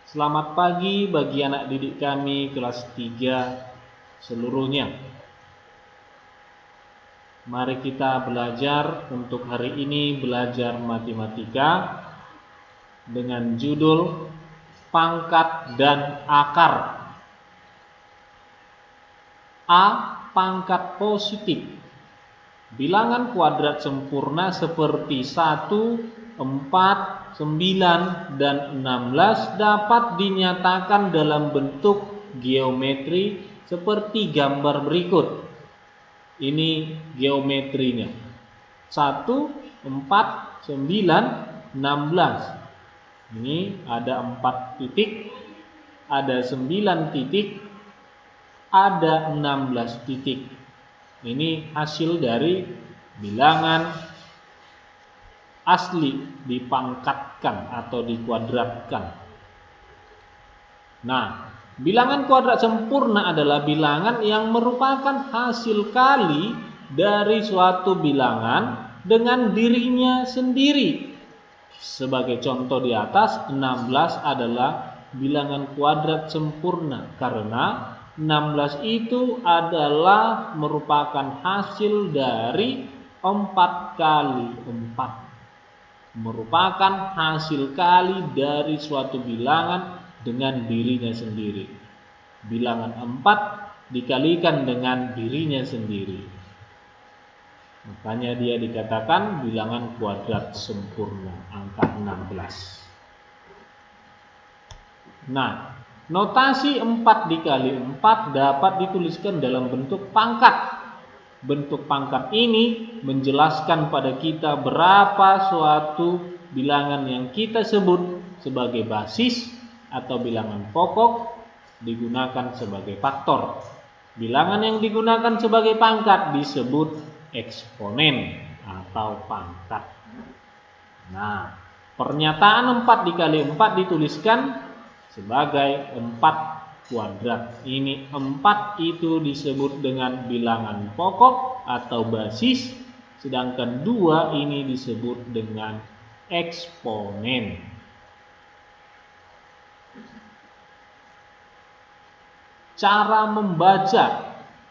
Selamat pagi bagi anak didik kami kelas 3 seluruhnya. Mari kita belajar untuk hari ini, belajar matematika dengan judul pangkat dan akar. A. Pangkat positif. Bilangan kuadrat sempurna seperti 1, 4, 9, dan 16 dapat dinyatakan dalam bentuk geometri seperti gambar berikut. Ini geometrinya. 1, 4, 9, 16. Ini ada 4 titik, ada 9 titik, ada 16 titik. Ini hasil dari bilangan asli dipangkatkan atau dikuadratkan. Nah, bilangan kuadrat sempurna adalah bilangan yang merupakan hasil kali dari suatu bilangan dengan dirinya sendiri. Sebagai contoh di atas, 16 adalah bilangan kuadrat sempurna karena 16 itu adalah merupakan hasil dari 4 kali 4. Merupakan hasil kali dari suatu bilangan dengan dirinya sendiri. Bilangan 4 dikalikan dengan dirinya sendiri. Makanya dia dikatakan bilangan kuadrat sempurna, angka 16. Nah, notasi 4 dikali 4 dapat dituliskan dalam bentuk pangkat. Bentuk pangkat ini menjelaskan pada kita berapa suatu bilangan yang kita sebut sebagai basis atau bilangan pokok digunakan sebagai faktor. Bilangan yang digunakan sebagai pangkat disebut eksponen atau pangkat. Nah, pernyataan 4 dikali 4 dituliskan sebagai 4 kuadrat. Ini 4 itu disebut dengan bilangan pokok atau basis, sedangkan 2 ini disebut dengan eksponen. Cara membaca.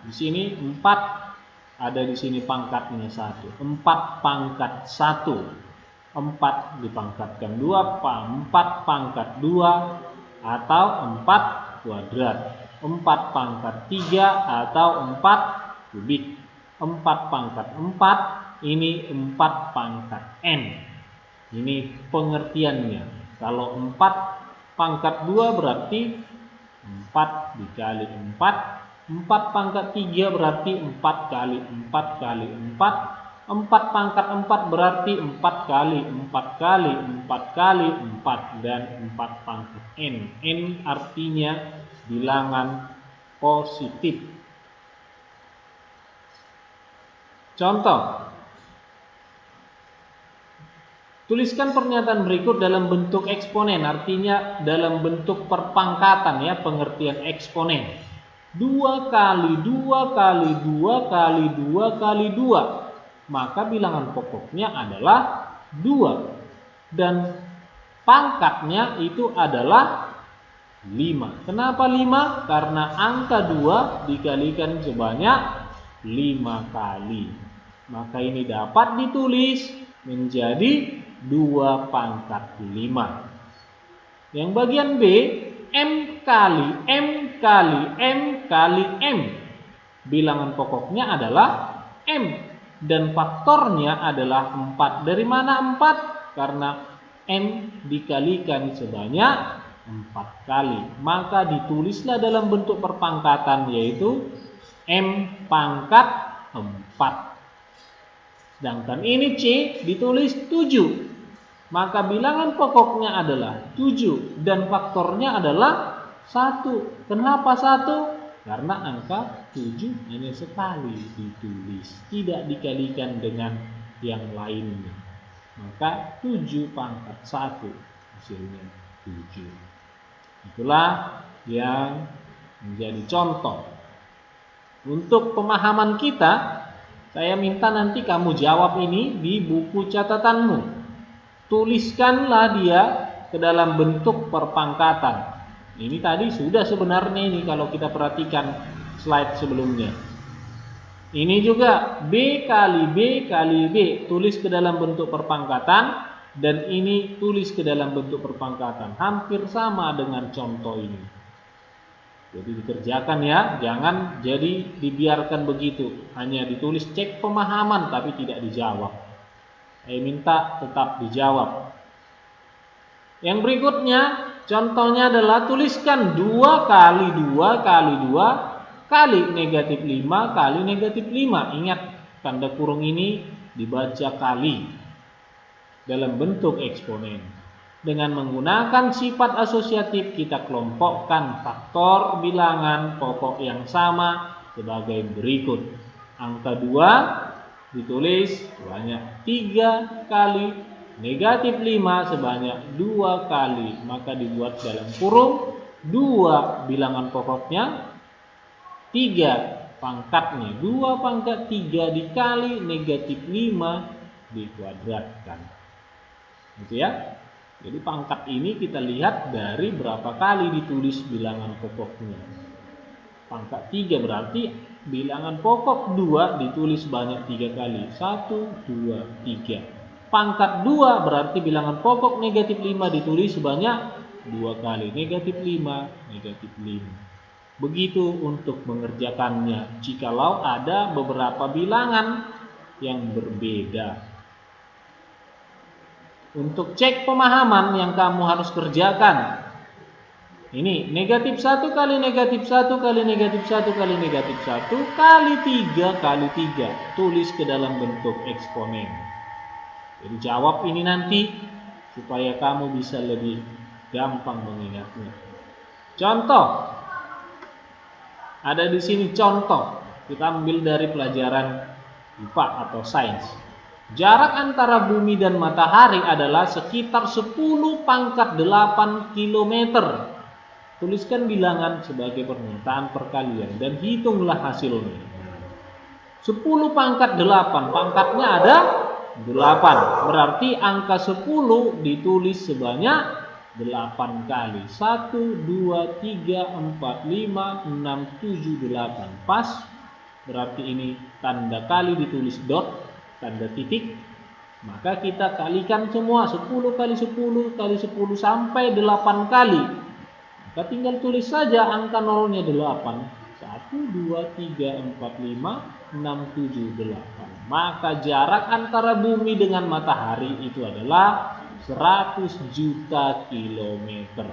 Di sini 4 ada di sini pangkatnya 1. 4 pangkat 1. 4 dipangkatkan 2, 4 pangkat 2 atau 4 kuadrat. 4 pangkat 3 atau 4 kubik. 4 pangkat 4 ini 4 pangkat n. Ini pengertiannya. Kalau 4 pangkat 2 berarti 4 dikali 4. 4 pangkat 3 berarti 4 kali 4 kali 4. 4 pangkat 4 berarti 4 kali 4 kali 4 kali 4 dan 4 pangkat n. N artinya bilangan positif. Contoh. Tuliskan pernyataan berikut dalam bentuk eksponen, artinya dalam bentuk perpangkatan ya, pengertian eksponen. 2 kali 2 kali 2 kali 2 kali 2. Maka bilangan pokoknya adalah 2 dan pangkatnya itu adalah 5. Kenapa 5? Karena angka 2 dikalikan sebanyak 5 kali. Maka ini dapat ditulis menjadi 2 pangkat 5. Yang bagian B, M kali M kali M kali M. Bilangan pokoknya adalah M. Dan faktornya adalah 4. Dari mana 4? Karena M dikalikan sebanyak 4 kali. Maka ditulislah dalam bentuk perpangkatan yaitu M pangkat 4. Sedangkan ini C ditulis 7. Maka bilangan pokoknya adalah 7 dan faktornya adalah 1. Kenapa 1? Karena angka 7 hanya sekali ditulis, tidak dikalikan dengan yang lainnya. Maka 7 pangkat 1 hasilnya 7. Itulah yang menjadi contoh. Untuk pemahaman kita, saya minta nanti kamu jawab ini di buku catatanmu. Tuliskanlah dia ke dalam bentuk perpangkatan. Ini tadi sudah sebenarnya ini kalau kita perhatikan slide sebelumnya. Ini juga B kali B kali B, tulis ke dalam bentuk perpangkatan, dan ini tulis ke dalam bentuk perpangkatan. Hampir sama dengan contoh ini. Jadi dikerjakan ya, jangan jadi dibiarkan begitu. Hanya ditulis cek pemahaman tapi tidak dijawab. Saya minta tetap dijawab. Yang berikutnya, contohnya adalah tuliskan 2 kali 2 kali 2 kali negatif 5 kali negatif 5. Ingat, tanda kurung ini dibaca kali dalam bentuk eksponen. Dengan menggunakan sifat asosiatif, kita kelompokkan faktor bilangan pokok yang sama sebagai berikut. Angka 2 ditulis sebanyak 3 kali, negatif 5 sebanyak 2 kali, maka dibuat dalam kurung 2 bilangan pokoknya, 3 pangkatnya, 2 pangkat 3 dikali negatif 5 dikuadratkan. Gitu ya. Jadi pangkat ini kita lihat dari berapa kali ditulis bilangan pokoknya. Pangkat 3 berarti bilangan pokok 2 ditulis banyak 3 kali. 1, 2, 3. Pangkat 2 berarti bilangan pokok negatif 5 ditulis sebanyak 2 kali. Negatif 5, negatif 5. Begitu untuk mengerjakannya. Jikalau ada beberapa bilangan yang berbeda. Untuk cek pemahaman yang kamu harus kerjakan. Ini negatif 1 kali negatif 1 kali negatif 1 kali negatif 1 kali 3 kali 3. Tulis ke dalam bentuk eksponen. Jadi jawab ini nanti supaya kamu bisa lebih gampang mengingatnya. Contoh. Ada di sini contoh. Kita ambil dari pelajaran IPA atau sains. Jarak antara bumi dan matahari adalah sekitar 10 pangkat 8 km. Tuliskan bilangan sebagai pernyataan perkalian dan hitunglah hasilnya. 10 pangkat 8, pangkatnya ada 8. Berarti angka 10 ditulis sebanyak 8 kali. 1, 2, 3, 4, 5, 6, 7, 8. Pas. Berarti ini tanda kali ditulis dot, tanda titik, maka kita kalikan semua 10 kali 10 kali 10 sampai 8 kali. Maka tinggal tulis saja angka nolnya 8. 1, 2, 3, 4, 5, 6, 7, 8. Maka jarak antara bumi dengan matahari itu adalah 100 juta kilometer.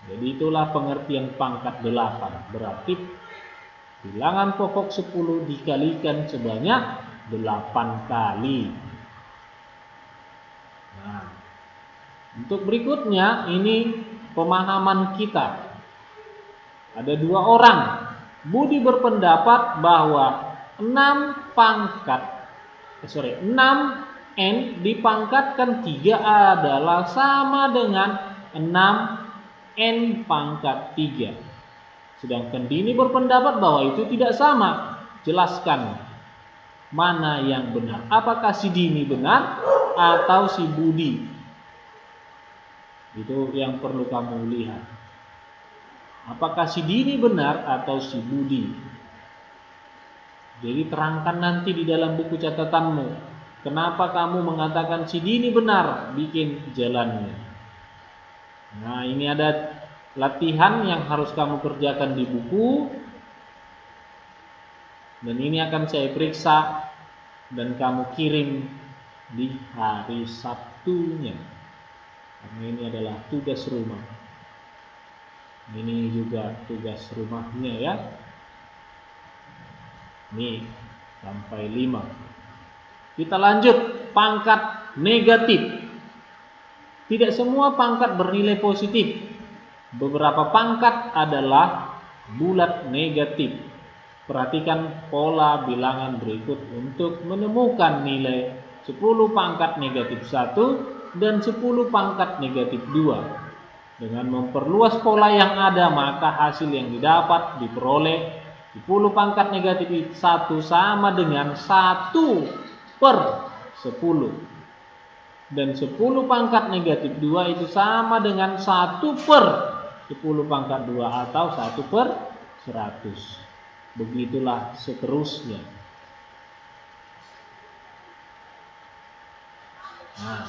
Jadi itulah pengertian pangkat 8. Berarti bilangan pokok 10 dikalikan sebanyak 8 kali. Nah, untuk berikutnya ini pemahaman kita. Ada 2 orang. Budi berpendapat bahwa 6n dipangkatkan 3 adalah sama dengan 6n pangkat 3. Sedangkan Dini berpendapat bahwa itu tidak sama. Jelaskan mana yang benar? Apakah si Dini benar atau si Budi? Itu yang perlu kamu lihat. Apakah si Dini benar atau si Budi? Jadi terangkan nanti di dalam buku catatanmu. Kenapa kamu mengatakan si Dini benar? Bikin jalannya. Nah, ini ada latihan yang harus kamu kerjakan di buku. Dan ini akan saya periksa dan kamu kirim di hari Sabtunya. Karena ini adalah tugas rumah. Ini juga tugas rumahnya ya. Ini sampai 5. Kita lanjut pangkat negatif. Tidak semua pangkat bernilai positif. Beberapa pangkat adalah bulat negatif. Perhatikan pola bilangan berikut untuk menemukan nilai 10 pangkat negatif 1 dan 10 pangkat negatif 2. Dengan memperluas pola yang ada, maka hasil yang didapat diperoleh 10 pangkat negatif 1 sama dengan 1/10. Dan 10 pangkat negatif 2 itu sama dengan 1 per 10 pangkat 2 atau 1 per 100. Begitulah seterusnya. Nah,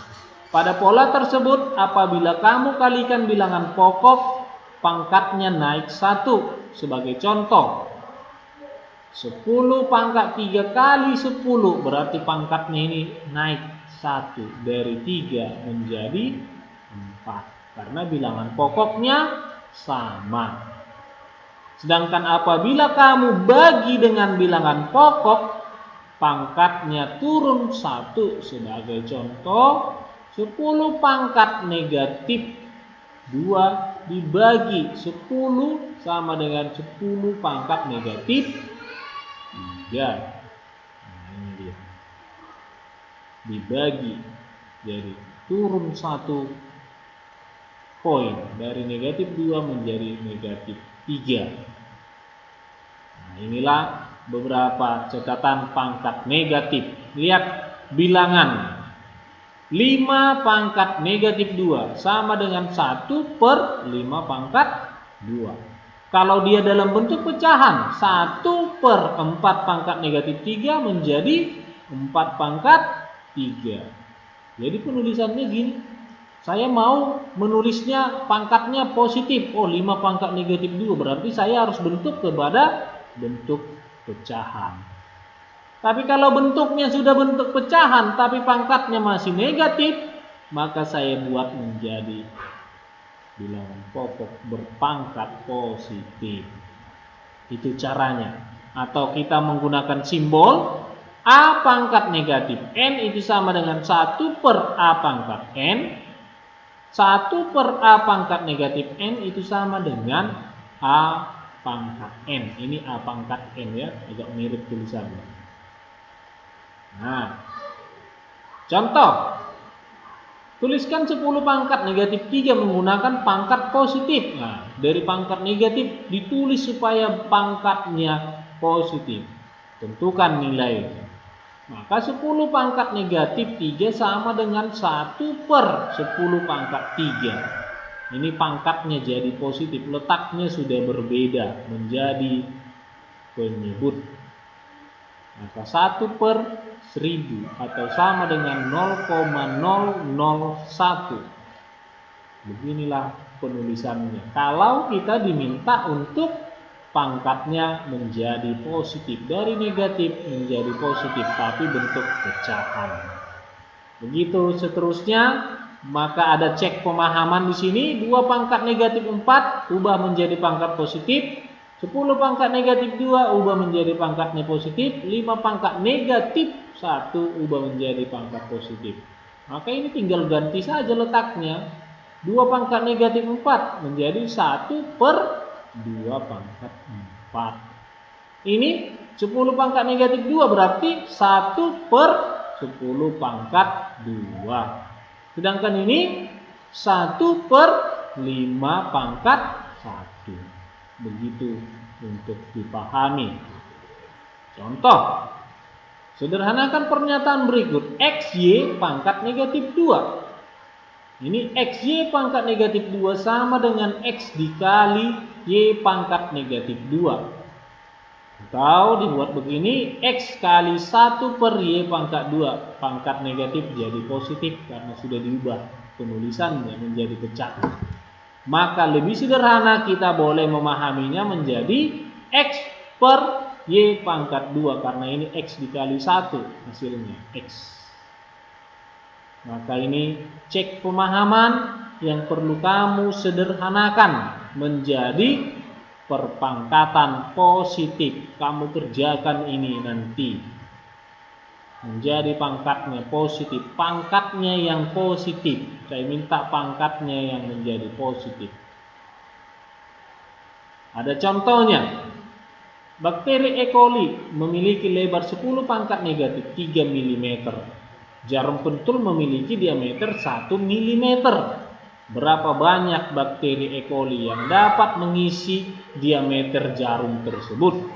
pada pola tersebut apabila kamu kalikan bilangan pokok, pangkatnya naik 1. Sebagai contoh, 10 pangkat 3 kali 10 berarti pangkatnya ini naik 1 dari 3 menjadi 4 karena bilangan pokoknya sama. Sedangkan apabila kamu bagi dengan bilangan pokok, pangkatnya turun 1. Sebagai contoh, 10 pangkat negatif 2 dibagi 10 sama dengan 10 pangkat negatif 3. Nah, ini dia. Dibagi, jadi turun 1 poin dari negatif 2 menjadi negatif 3. Nah, inilah beberapa catatan pangkat negatif. Lihat bilangan 5 pangkat negatif 2 sama dengan 1 per 5 pangkat 2. Kalau dia dalam bentuk pecahan, 1 per 4 pangkat negatif 3 menjadi 4 pangkat 3. Jadi penulisannya gini. Saya mau menulisnya pangkatnya positif. 5 pangkat negatif 2 berarti saya harus bentuk kepada bentuk pecahan. Tapi kalau bentuknya sudah bentuk pecahan tapi pangkatnya masih negatif, maka saya buat menjadi bilangan pokok berpangkat positif. Itu caranya. Atau kita menggunakan simbol A pangkat negatif N itu sama dengan 1 per A pangkat N. 1 per A pangkat negatif N itu sama dengan A pangkat N. Ini A pangkat N ya, agak mirip tulisannya. Nah, contoh, tuliskan 10 pangkat negatif 3 menggunakan pangkat positif. Nah, dari pangkat negatif ditulis supaya pangkatnya positif. Tentukan nilainya. Maka 10 pangkat negatif 3 sama dengan 1 per 10 pangkat 3. Ini pangkatnya jadi positif. Letaknya sudah berbeda menjadi penyebut. Maka 1 per 1000 atau sama dengan 0,001. Beginilah penulisannya. Kalau kita diminta untuk pangkatnya menjadi positif, dari negatif menjadi positif tapi bentuk pecahan. Begitu seterusnya, maka ada cek pemahaman di sini. 2 pangkat negatif 4 ubah menjadi pangkat positif. 10 pangkat negatif 2 ubah menjadi pangkatnya positif. 5 pangkat negatif 1 ubah menjadi pangkat positif. Maka ini tinggal ganti saja letaknya. 2 pangkat negatif 4 menjadi 1 per 2 pangkat 4. Ini 10 pangkat negatif 2 berarti 1 per 10 pangkat 2. Sedangkan ini 1 per 5 pangkat 1. Begitu untuk dipahami. Contoh, sederhanakan pernyataan berikut. XY pangkat negatif 2. Ini XY pangkat negatif 2 sama dengan X dikali Y pangkat negatif 2. Atau dibuat begini, X kali 1 per Y pangkat 2. Pangkat negatif jadi positif karena sudah diubah penulisannya menjadi pecahan. Maka lebih sederhana kita boleh memahaminya menjadi X per Y pangkat 2. Karena ini X dikali 1 hasilnya X. Maka ini cek pemahaman yang perlu kamu sederhanakan menjadi perpangkatan positif. Kamu kerjakan ini nanti menjadi pangkatnya positif, pangkatnya yang positif. Saya minta pangkatnya yang menjadi positif. Ada contohnya. Bakteri E. coli memiliki lebar 10 pangkat negatif 3 mm. Jarum pentul memiliki diameter 1 mm. Berapa banyak bakteri E. coli yang dapat mengisi diameter jarum tersebut?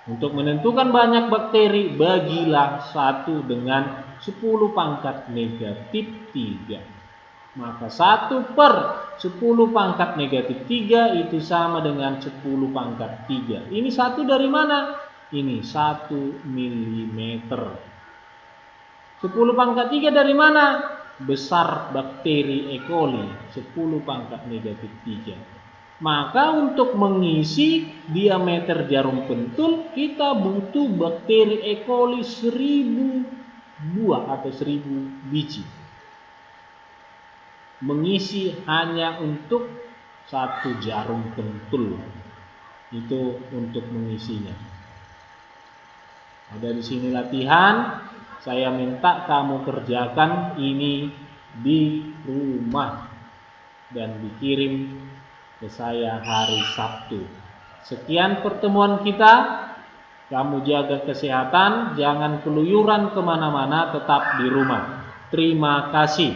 Untuk menentukan banyak bakteri, bagilah 1 dengan 10 pangkat negatif 3. Maka 1 per 10 pangkat negatif 3 itu sama dengan 10 pangkat 3. Ini 1 dari mana? Ini 1 mm. 10 pangkat 3 dari mana? Besar bakteri E. coli, 10 pangkat negatif 3. Maka untuk mengisi diameter jarum pentul kita butuh bakteri E. coli 1000 buah atau 1000 biji. Mengisi hanya untuk 1 jarum pentul. Itu untuk mengisinya. Ada di sini latihan. Saya minta kamu kerjakan ini di rumah dan dikirim ke saya hari Sabtu. Sekian pertemuan kita. Kamu jaga kesehatan, jangan keluyuran kemana-mana, tetap di rumah. Terima kasih.